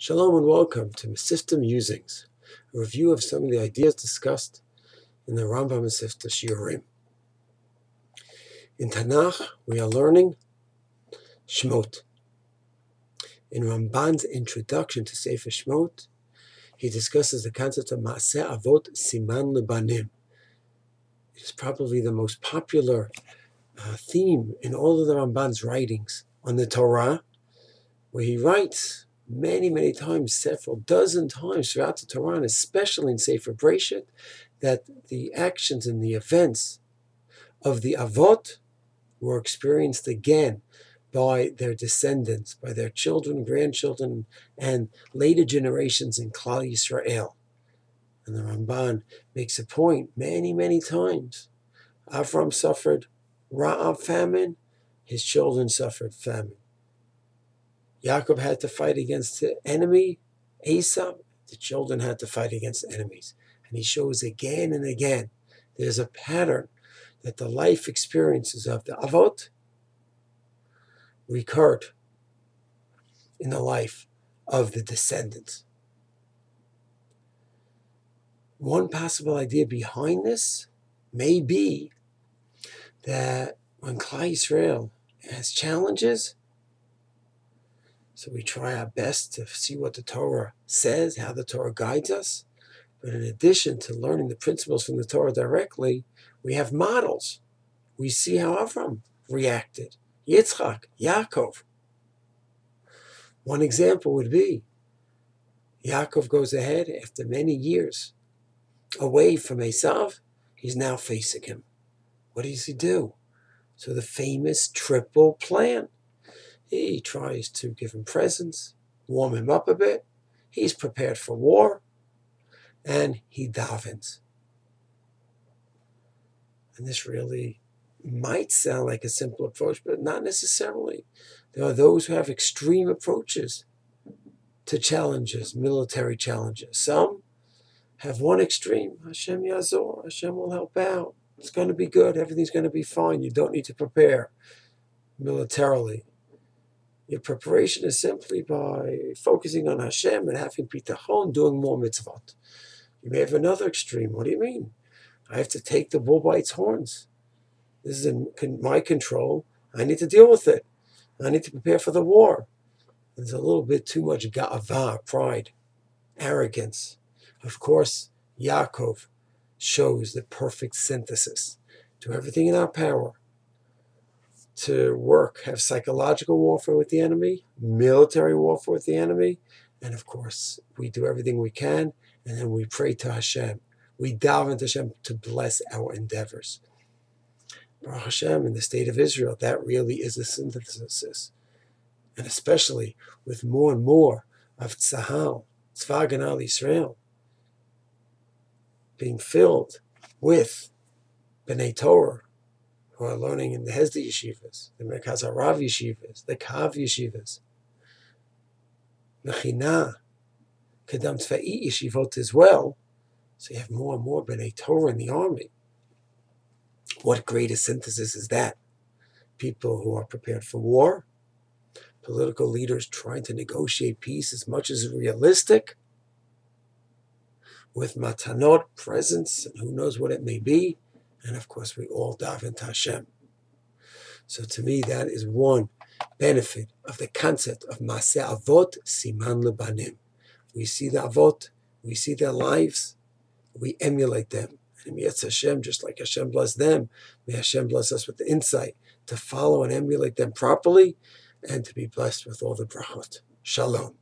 Shalom and welcome to Mesivta Musings, a review of some of the ideas discussed in the Rambam Mesivta Shiurim. In Tanakh, we are learning Shmot. In Ramban's introduction to Sefer Shmot, he discusses the concept of Maaseh Avot Siman Lebanim. It is probably the most popular theme in all of the Ramban's writings on the Torah, where he writes many times, several dozen times throughout the Torah, and especially in Sefer Parsha, that the actions and the events of the Avot were experienced again by their descendants, by their children, grandchildren, and later generations in Klal Yisrael. And the Ramban makes a point many times. Avram suffered Ra'ab, famine. His children suffered famine. Yaakov had to fight against the enemy, Esau. The children had to fight against enemies. And he shows again and again there's a pattern that the life experiences of the Avot recurred in the life of the descendants. One possible idea behind this may be that when Klal Yisrael has challenges, so we try our best to see what the Torah says, how the Torah guides us. But in addition to learning the principles from the Torah directly, we have models. We see how Avram reacted, Yitzchak, Yaakov. One example would be Yaakov goes ahead after many years away from Esav. He's now facing him. What does he do? So the famous triple plan. He tries to give him presents, warm him up a bit. He's prepared for war, and he davens. And this really might sound like a simple approach, but not necessarily. There are those who have extreme approaches to challenges, military challenges. Some have one extreme. Hashem Yazor, Hashem will help out. It's going to be good. Everything's going to be fine. You don't need to prepare militarily. Your preparation is simply by focusing on Hashem and having bitachon, doing more mitzvot. You may have another extreme. What do you mean? I have to take the bull by its horns. This is in my control. I need to deal with it. I need to prepare for the war. There's a little bit too much ga'avah, pride, arrogance. Of course, Yaakov shows the perfect synthesis. Do everything in our power to work, have psychological warfare with the enemy, military warfare with the enemy, and of course, we do everything we can, and then we pray to Hashem. We daven to Hashem to bless our endeavors. Baruch Hashem, in the state of Israel, that really is a synthesis. And especially with more and more of Tzahal, Tzva Haganah Yisrael, being filled with B'nai Torah, who are learning in the Hesda yeshivas, the Merkaz Harav yeshivas, the Kav yeshivas, Mechina, Kedam Tzva'i yeshivot as well. So you have more and more B'nai Torah in the army. What greater synthesis is that? People who are prepared for war, political leaders trying to negotiate peace as much as realistic, with matanot, presents, and who knows what it may be. And of course, we all daven to Hashem. So to me, that is one benefit of the concept of Maaseh Avot Siman Lebanim. We see the Avot, we see their lives, we emulate them. And Yetz Hashem, just like Hashem bless them, may Hashem bless us with the insight to follow and emulate them properly and to be blessed with all the brachot. Shalom.